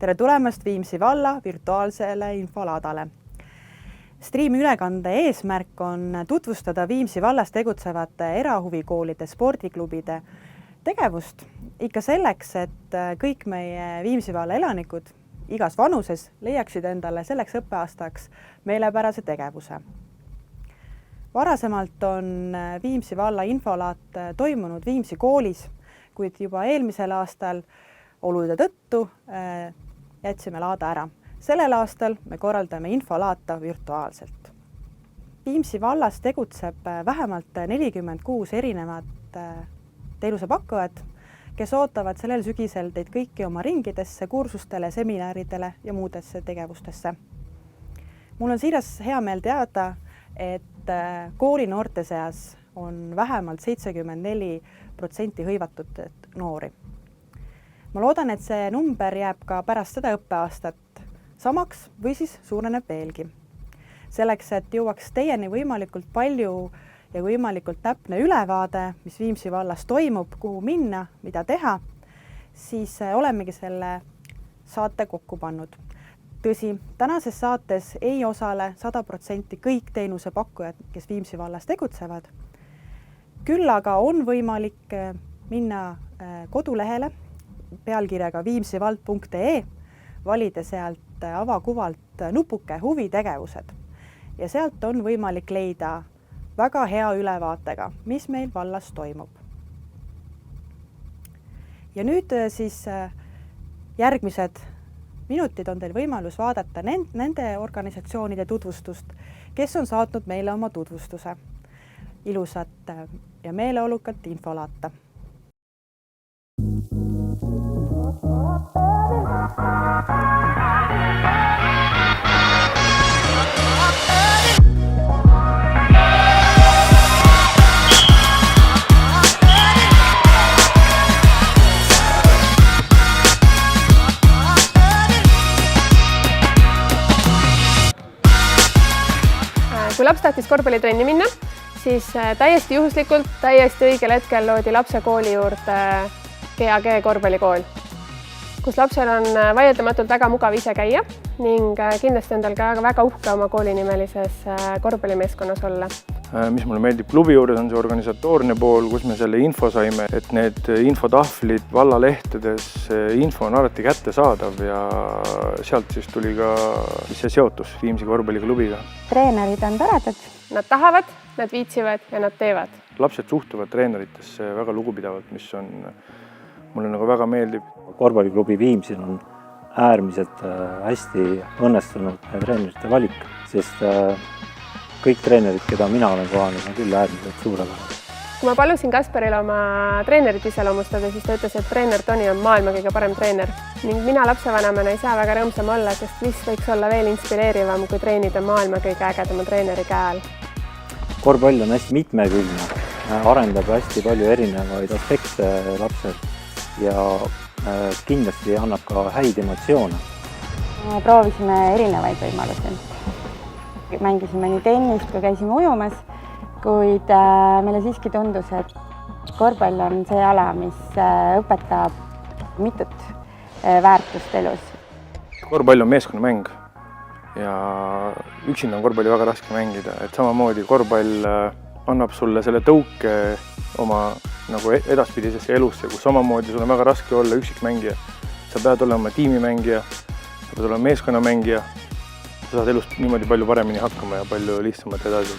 Tere tulemast Viimsi valla virtuaalsele infolaadale. Striimi-ülekande eesmärk on tutvustada Viimsi vallas tegutsevate erahuvikoolide spordiklubide tegevust ikka selleks, et kõik meie Viimsi valla elanikud igas vanuses leiaksid endale selleks õppeaastaks meelepärase tegevuse. Varasemalt on Viimsi valla infolaat toimunud Viimsi koolis, kuid juba eelmisel aastal olude tõttu jätsime laada ära. Sellel aastal me korraldame infolaata virtuaalselt. Viimsi vallas tegutseb vähemalt 46 erinevat teenusepakkujat, kes ootavad sellel sügisel teid kõiki oma ringidesse, kursustele, seminaridele ja muudesse tegevustesse. Mul on siiras hea meel teada, et kooli noorte seas on vähemalt 74% hõivatud noori. Ma loodan, et see number jääb ka pärast seda õppeaastat samaks või siis suureneb veelgi. Selleks, et jõuaks teieni võimalikult palju ja võimalikult täpne ülevaade, mis Viimsi vallas toimub, kuhu minna, mida teha, siis olemegi selle saate kokku pannud. Tõsi, tänases saates ei osale 100% kõik teenusepakkujad, kes Viimsi vallas tegutsevad. Küll aga on võimalik minna kodulehele pealkirjaga viimsivald.ee, valida sealt avakuvalt nupuke huvitegevused ja sealt on võimalik leida väga hea ülevaatega, mis meil vallas toimub. Ja nüüd siis järgmised minutid on teil võimalus vaadata nende organisatsioonide tutvustust, kes on saatnud meile oma tutvustuse. Ilusat ja meeleolukat infolaata. Kui laps tahtis korvpallitrenni minna, siis täiesti juhuslikult, täiesti õigel hetkel loodi lapse kooli juurde GAG korvpallikool, kus lapsel on vaieldamatult väga mugav ise käia ning kindlasti endal ka väga uhke oma koolinimelises korvpallimeeskonnas olla. Mis mulle meeldib klubi juures on see organisatoorne pool, kus me selle info saime, et need infotahvlid vallalehtedes, info on alati kättesaadav ja sealt siis tuli ka see seotus Viimsi korvpalliklubiga. Treenerid on toredad. Nad tahavad, nad viitsivad ja nad teevad. Lapsed suhtuvad treeneritesse väga lugupidavalt, mis on mulle nagu väga meeldib. Korvpalliklubi Viimsil on äärmiselt hästi õnnestunud treenerite valik, sest kõik treenerid, keda mina olen kohanud, on küll äärmiselt suurepärased. Kui ma palusin Kasparil oma treenerit iseloomustada, siis ta ütles, et treener Toni on maailma kõige parem treener. Ning mina lapsevanemana ei saa väga rõõmsam olla, sest mis võiks olla veel inspireerivam, kui treenida maailma kõige ägedama treeneri käe all. Korvpall on hästi mitmekülgne, arendab hästi palju erinevaid aspekte lapsed ja kindlasti annab ka häid emotsioone. Proovisime erinevaid võimalusi. Mängisime nii tennist, kui käisime ujumas, kuid meile siiski tundus, et korvpall on see ala, mis õpetab mitut väärtust elus. Korvpall on meeskonnamäng ja üksinda on korvpalli väga raske mängida, et samamoodi korvpall annab sulle selle tõuke oma nagu edaspidisesse elusse, kus samamoodi sul on väga raske olla üksikmängija. Sa pead olema tiimimängija, sa pead olema meeskonnamängija, sa saad elust niimoodi palju paremini hakkama ja palju lihtsamalt edasi.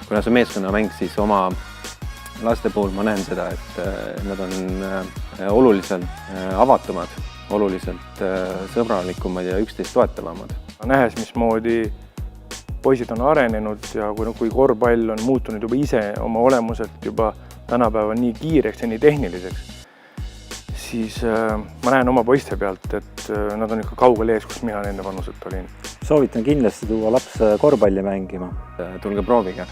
Kuna see meeskonnamäng, siis oma laste puhul ma näen seda, et nad on oluliselt avatumad, oluliselt sõbralikumad ja üksteist toetavamad. Nähes, mismoodi poisid on arenenud ja kui korvpall on muutunud juba ise oma olemuselt juba tänapäeval nii kiireks ja nii tehniliseks, siis ma näen oma poiste pealt, et nad on ikka kaugel ees, kus mina nende vanuselt olin. Soovitan kindlasti tuua laps korvpalli mängima. Tulge proovige,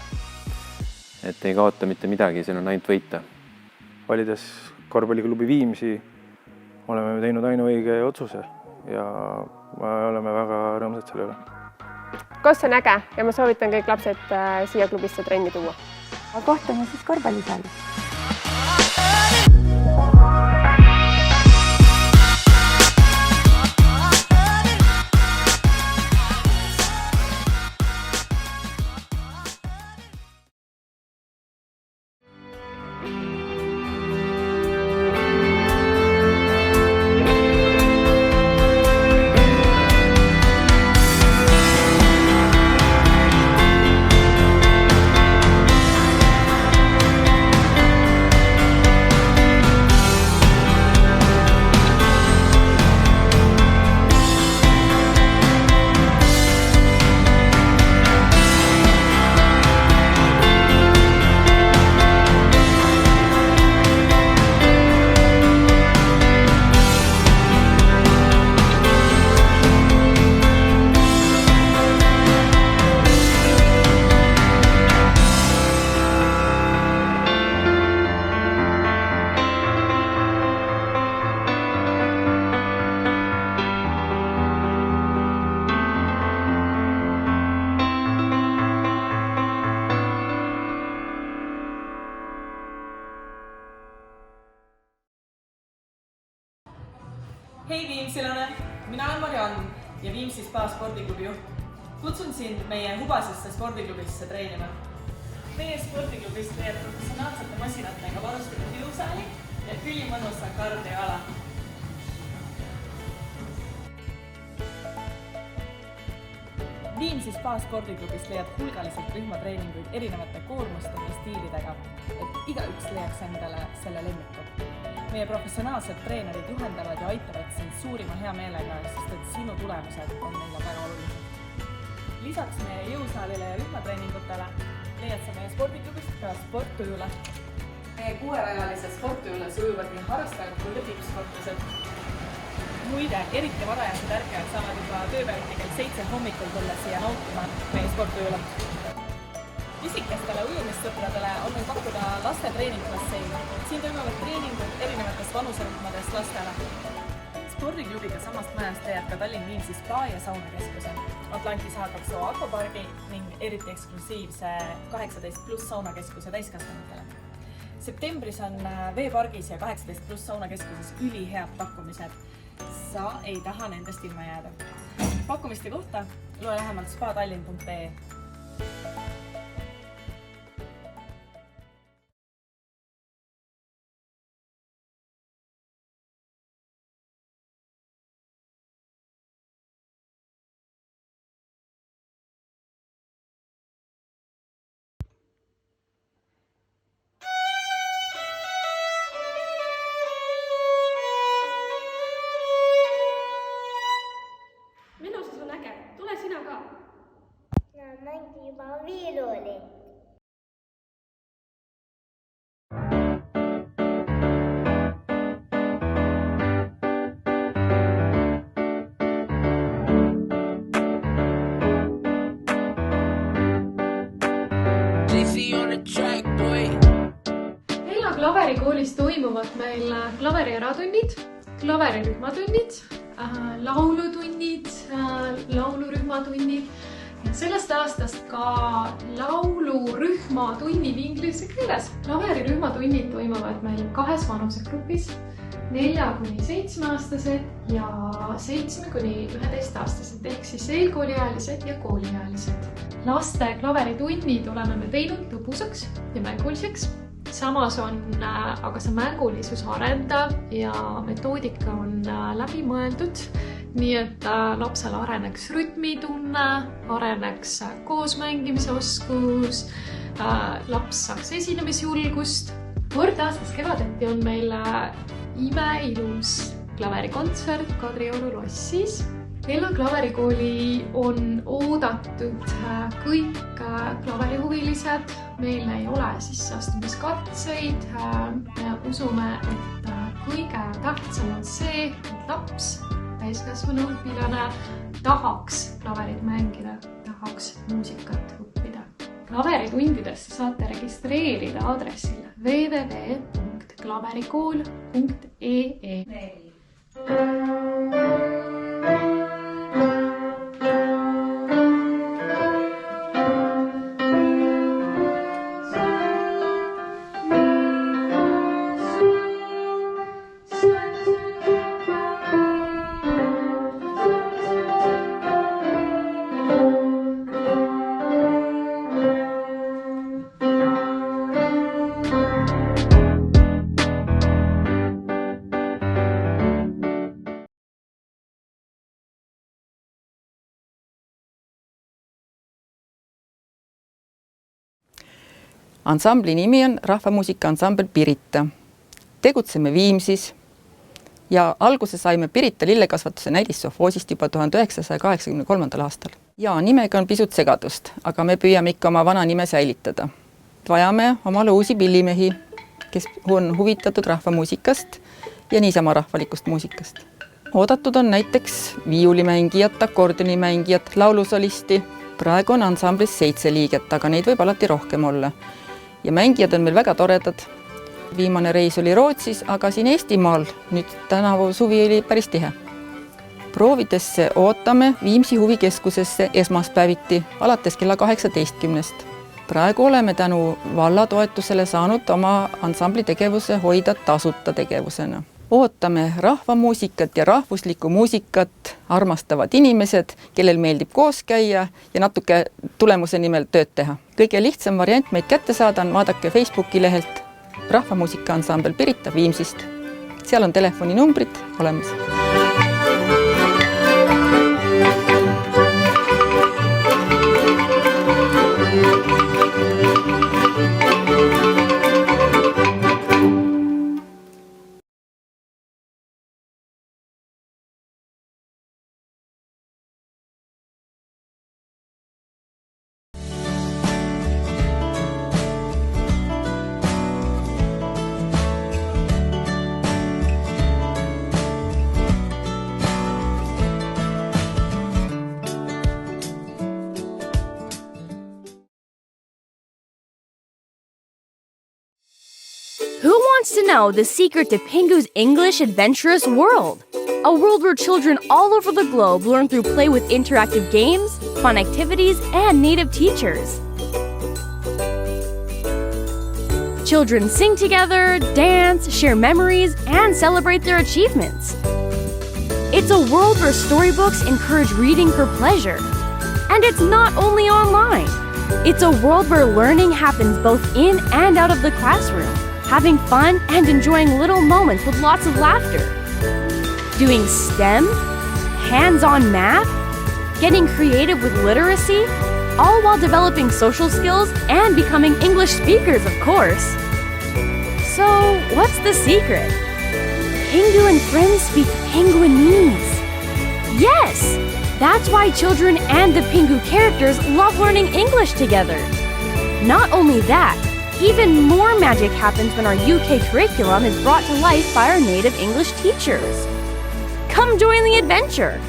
et ei kaota mitte midagi, siin on ainult võita. Valides korvpalliklubi Viimsi oleme teinud ainuõige otsuse ja oleme väga rõõmsad selle üle. Koss on äge ja ma soovitan kõik lapsed siia klubisse trenni tuua. Kohtume siis korvpallisaalis. Hei Viimsilane, mina olen Mariann ja Viimsi Spa spordiklubi juht. Kutsun sind meie Hubasesse spordiklubisse treenima. Meie spordiklubis leiad professionaalsete masinatega varustatud jõusaali ja ülimõnusa kardioala. Viimsi Spa spordiklubis leiad hulgaliselt rühmatreeninguid erinevate koormuste ja stiilidega, et igaüks leiaks endale selle lemmiku. Meie professionaalsed treenerid juhendavad ja aitavad sind suurima hea meelega, sest et sinu tulemused on meile väga olulised. Lisaks meie jõusaalile ja rühmatreeningutele leiad sa meie spordiklubist ka sporttujule. Meie 6-rajalises sporttujules ujuvad nii harrastajad kui ka tippsportlased. Muide, eriti varajased ärkajad saavad juba tööpäeviti kell 7 hommikul tulla siia nautima meie sporttujule. Pisikestele ujumissõpradele on meil pakkuda laste treeningbassein. Siin toimuvad treeningud erinevatest vanuserühmadest lastele. Spordiklubiga samast majast leiad ka Tallinn-Viimsi Spa ja saunakeskuse, Atlantis H2O akvapargi ning eriti eksklusiivse 18+ saunakeskuse täiskasvanutele. Septembris on veepargis ja 18+ saunakeskuses ülihead pakkumised. Sa ei taha nendest ilma jääda. Pakkumiste kohta loe lähemalt spadallinn.ee. Tule sina ka. No, mängi juba viilulit. Ella klaverikoolis toimuvad meil klaveri eratunnid, klaveri rühmatunnid, laulutunnid, laulurühmatunnid ja sellest aastast ka laulurühmatunnid inglise keeles. Klaverirühmatunnid toimuvad meil 2 vanusegrupis, 4–7-aastased ja 7–11-aastased ehk siis eelkooliealised ja kooliealised. Laste klaveritunnid oleme me teinud lõbusaks ja mänguliseks. Samas on aga see mängulisus arendav ja metoodika on läbi mõeldud, nii et lapsel areneks rütmitunne, areneks koosmängimise oskus, laps saaks esinemisjulgust. Kord aastas kevadeti on meil imeilus klaverikontsert Kadrioru lossis. Ella klaverikooli on oodatud kõik klaverihuvilised. Meil ei ole sisseastumiskatseid. Me usume, et kõige tähtsam on see, et laps, täiskasvanu õpilane tahaks klaverit mängida, tahaks muusikat õppida. Klaveritundidesse saate registreerida aadressil www.klaverikool.ee. Ansambli nimi on rahvamuusikaansambel Pirita. Tegutseme Viimsis ja alguse saime Pirita lillekasvatuse näidissofhoosist juba 1983. aastal. Ja nimega on pisut segadust, aga me püüame ikka oma vana nime säilitada. Vajame omale uusi pillimehi, kes on huvitatud rahvamuusikast ja niisama rahvalikust muusikast. Oodatud on näiteks viiulimängijat, akordionimängijat, laulusolisti. Praegu on ansamblis 7 liiget, aga neid võib alati rohkem olla. Ja mängijad on meil väga toredad. Viimane reis oli Rootsis, aga siin Eestimaal nüüd tänavu suvi oli päris tihe. Proovidesse ootame Viimsi huvikeskusesse esmaspäeviti alates kella 18. Praegu oleme tänu valla toetusele saanud oma ansambli tegevuse hoida tasuta tegevusena. ootame rahvamuusikat ja rahvuslikku muusikat armastavad inimesed, kellel meeldib koos käia ja natuke tulemuse nimel tööd teha. Kõige lihtsam variant meid kätte saada on vaadake Facebooki lehelt Rahvamuusikaansambel Pirita Viimsist. Seal on telefoninumbrid olemas. Who wants to know the secret to Pingu's English adventurous world? A world where children all over the globe learn through play with interactive games, fun activities, and native teachers. Children sing together, dance, share memories, and celebrate their achievements. It's a world where storybooks encourage reading for pleasure. And it's not only online. It's a world where learning happens both in and out of the classroom, having fun and enjoying little moments with lots of laughter. Doing STEM, hands-on math, getting creative with literacy, all while developing social skills and becoming English speakers, of course. So, what's the secret? Pingu and friends speak Penguinese. Yes! That's why children and the Pingu characters love learning English together. Not only that, even more magic happens when our UK curriculum is brought to life by our native English teachers. Come join the adventure!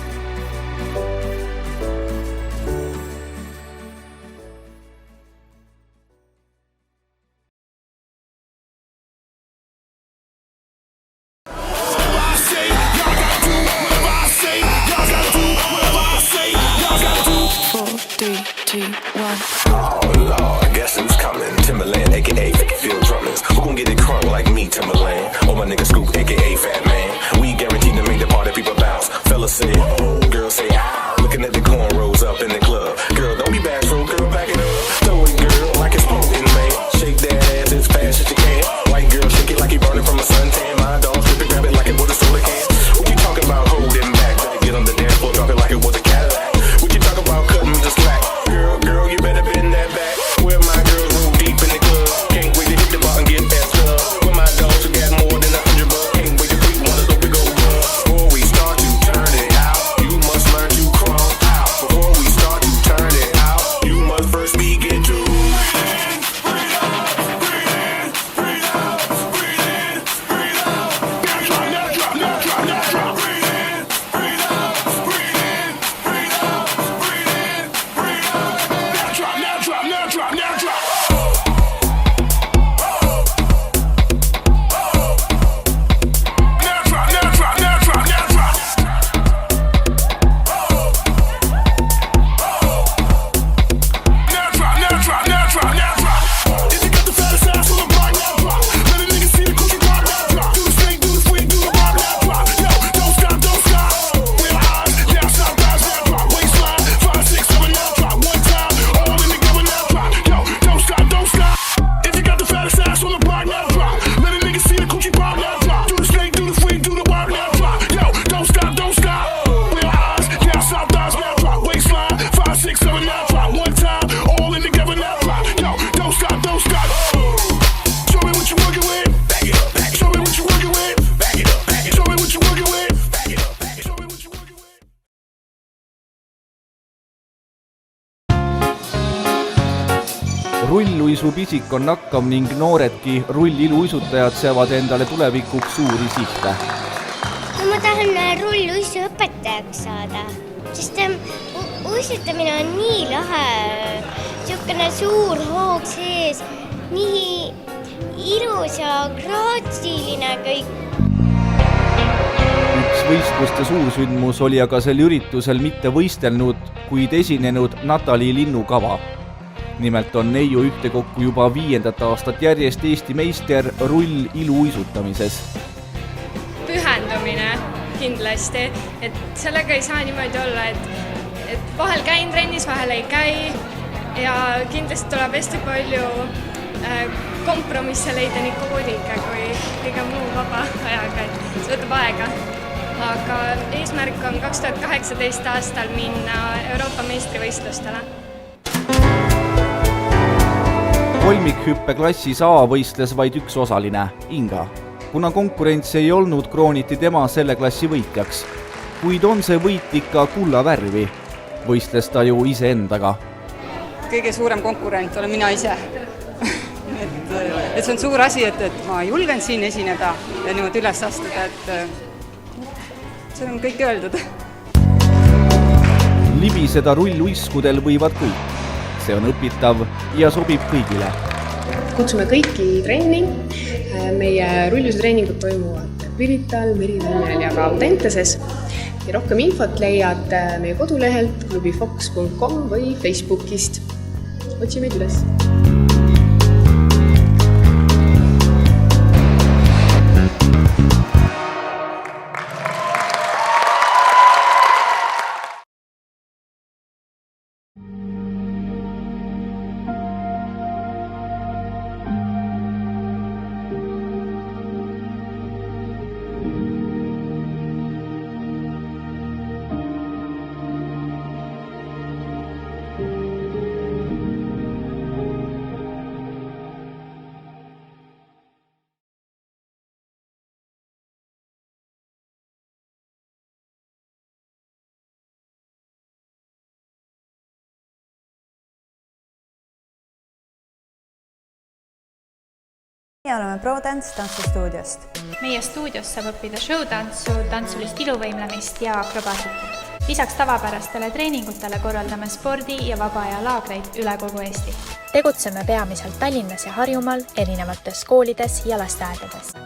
Rulluisupisik on nakkav ning nooredki rulliluisutajad seavad endale tulevikuks suuri sihte. No, ma tahan rulluisuõpetajaks saada, sest uisutamine on nii lahe, niisugune suur hoog sees, nii ilus ja graatsiline kõik. Üks võistluste suursündmus oli aga sel üritusel mitte võistelnud, kuid esinenud Natali Linnukava. Nimelt on Neiu ühtekokku juba 5. aastat järjest Eesti meister rull iluuisutamises. pühendumine kindlasti, et sellega ei saa niimoodi olla, et vahel käin trennis, vahel ei käi ja kindlasti tuleb hästi palju kompromisse leida nii kooliga kui kõige muu vaba ajaga, et see võtab aega. Aga eesmärk on 2018 aastal minna Euroopa meistrivõistlustele. Kolmikhüppe klassis A võistles vaid üks osaline, Inga. Kuna konkurents ei olnud, krooniti tema selle klassi võitjaks. Kuid on see võit ikka kulla värvi? Võistles ta ju iseendaga. Kõige suurem konkurent olen mina ise. et see on suur asi, et ma julgen siin esineda ja niimoodi üles astuda, et see on kõik öeldud. Libiseda rulluiskudel võivad kõik. See on õpitav ja sobib kõigile. Kutsume kõiki trenni. Meie rulluisutreeningud toimuvad Pirital, Meriväljal ja ka Audenteses. Ja rohkem infot leiad meie kodulehelt klubifox.com või Facebookist. Otsi meid üles. Meie oleme ProDance tantsustuudiost. Meie stuudios saab õppida showtantsu, tantsulist iluvõimlemist ja akrobaatikat. Lisaks tavapärastele treeningutele korraldame spordi- ja vabaaja laagreid üle kogu Eesti. Tegutseme peamiselt Tallinnas ja Harjumaal, erinevates koolides ja lasteaedades.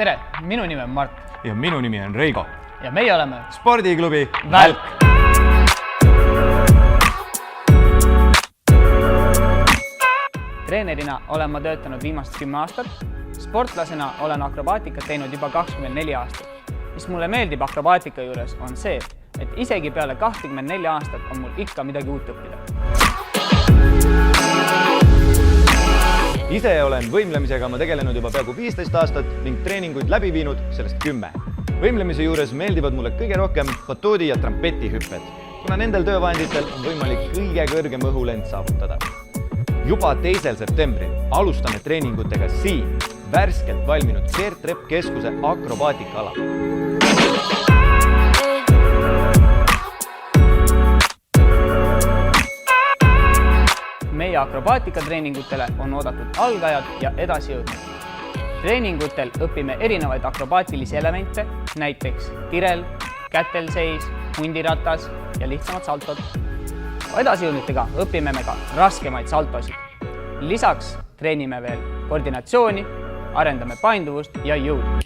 Tere, minu nimi on Mart. Ja minu nimi on Reigo. Ja meie oleme Spordiklubi Välk. Treenerina olen ma töötanud viimast 10 aastat. Sportlasena olen akrobaatikat teinud juba 24 aastat. Mis mulle meeldib akrobaatika juures on see, et isegi peale 24 aastat on mul ikka midagi uut õppida. Ise olen võimlemisega ma tegelenud juba peaaegu 15 aastat ning treeninguid läbi viinud sellest 10. Võimlemise juures meeldivad mulle kõige rohkem batoodi ja trampetihüpped, kuna nendel töövahenditel on võimalik kõige kõrgem õhulend saavutada. Juba 2. septembril alustame treeningutega siin, värskelt valminud Gert Repp keskuse akrobaatika-ala. Meie akrobaatikatreeningutele on oodatud algajad ja edasijõudnud. Treeningutel õpime erinevaid akrobaatilisi elemente, näiteks tirel, kätelseis, hundiratas ja lihtsamad saltod. Edasijõudnutega õpime me ka raskemaid saltosid. Lisaks treenime veel koordinatsiooni, arendame painduvust ja jõudu.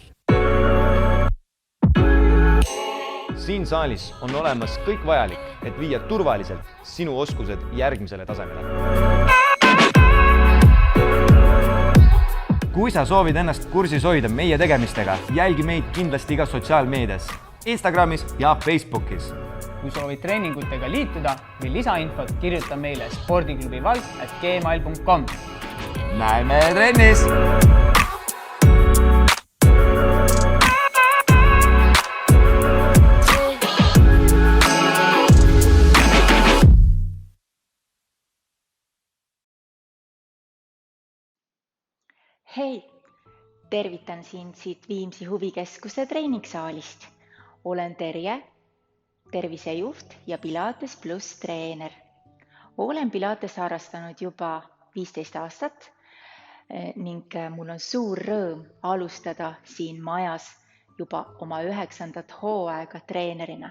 Siin saalis on olemas kõik vajalik, et viia turvaliselt sinu oskused järgmisele tasemele. Kui sa soovid ennast kursis hoida meie tegemistega, jälgi meid kindlasti igas sotsiaalmeedias, Instagramis ja Facebookis. Kui soovid treeningutega liituda või lisainfot, kirjuta meile spordiklubivalk@gmail.com. Näeme trennis! Hei, tervitan sind siit Viimsi huvikeskuse treeningsaalist. Olen Terje, tervisejuht ja Pilates pluss treener. Olen Pilates harrastanud juba 15 aastat ning mul on suur rõõm alustada siin majas juba oma 9. hooaega treenerina.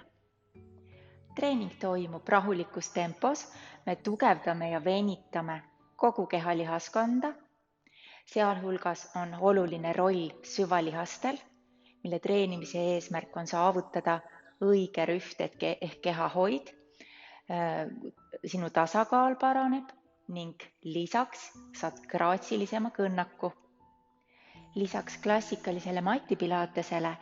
Treening toimub rahulikus tempos, me tugevdame ja venitame kogu kehalihaskonda. Sealhulgas on oluline roll süvalihastel, mille treenimise eesmärk on saavutada õige rüht ehk kehahoid, sinu tasakaal paraneb ning lisaks saad graatsilisema kõnnaku. Lisaks klassikalisele matipilatesele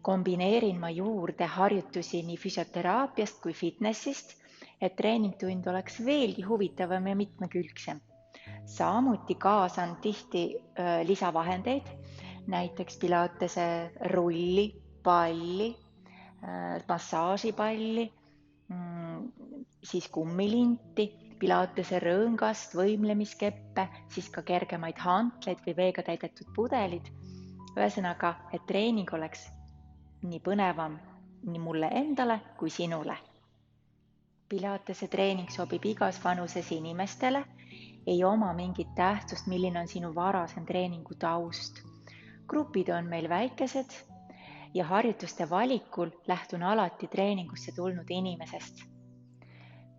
kombineerin ma juurde harjutusi nii füsioteraapiast kui fitnessist, et treeningtund oleks veelgi huvitavam ja mitmekülgsem. Samuti kaasan tihti lisavahendeid, näiteks pilatese rulli, palli, massaažipalli, siis kummilinti, pilatese rõngast, võimlemiskeppe, siis ka kergemaid hantleid või veega täidetud pudelid. Ühesõnaga, et treening oleks nii põnevam nii mulle endale kui sinule. Pilatese treening sobib igas vanuses inimestele, ei oma mingit tähtsust, milline on sinu varasem treeningu taust. Grupid on meil väikesed ja harjutuste valikul lähtun alati treeningusse tulnud inimesest.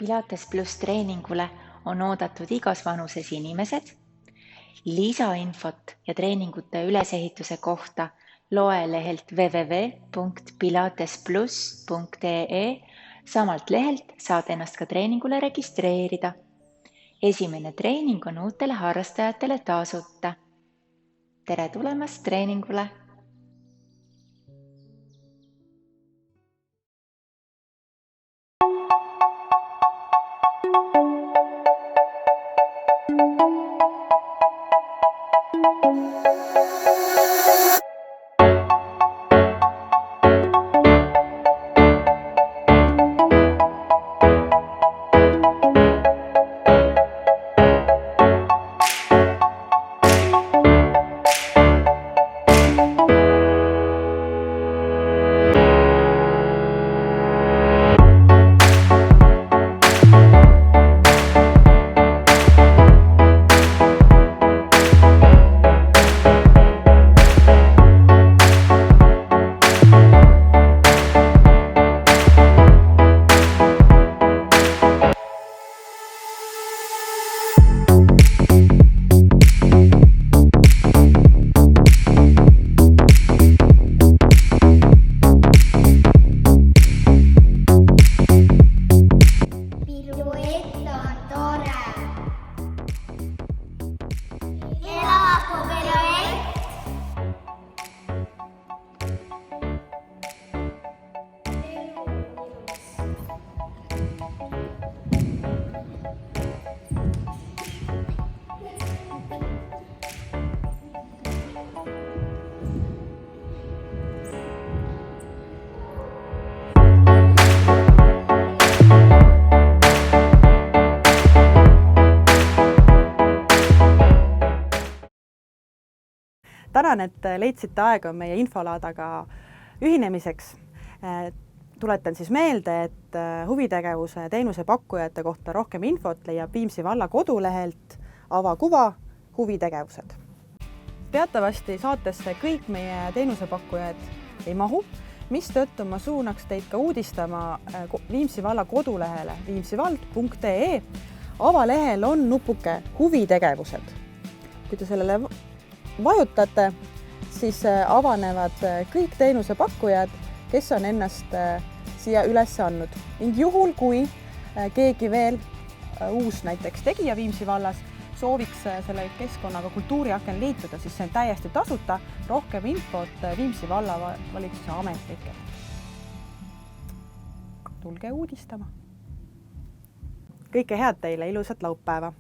Pilates pluss treeningule on oodatud igas vanuses inimesed. Lisainfot ja treeningute ülesehituse kohta loe lehelt www.pilatesplus.ee. Samalt lehelt saad ennast ka treeningule registreerida. Esimene treening on uutele harrastajatele tasuta. Tere tulemast treeningule! Tänan, et leidsite aega meie infolaadaga ühinemiseks. Tuletan siis meelde, et huvitegevuse teenusepakkujate kohta rohkem infot leiab Viimsi valla kodulehelt avakuva huvitegevused. Teatavasti saatesse kõik meie teenusepakkujad ei mahu, mistõttu ma suunaks teid ka uudistama Viimsi valla kodulehele viimsivald.ee. Avalehel on nupuke huvitegevused. Kui te sellele vajutate, siis avanevad kõik teenusepakkujad, kes on ennast siia üles andnud. Ning juhul, kui keegi veel uus näiteks tegija Viimsi vallas sooviks selle keskkonnaga kultuuriaken liituda, siis see on täiesti tasuta. Rohkem infot Viimsi vallavalitsuse ametlikelt. Tulge uudistama. Kõike head teile, ilusat laupäeva!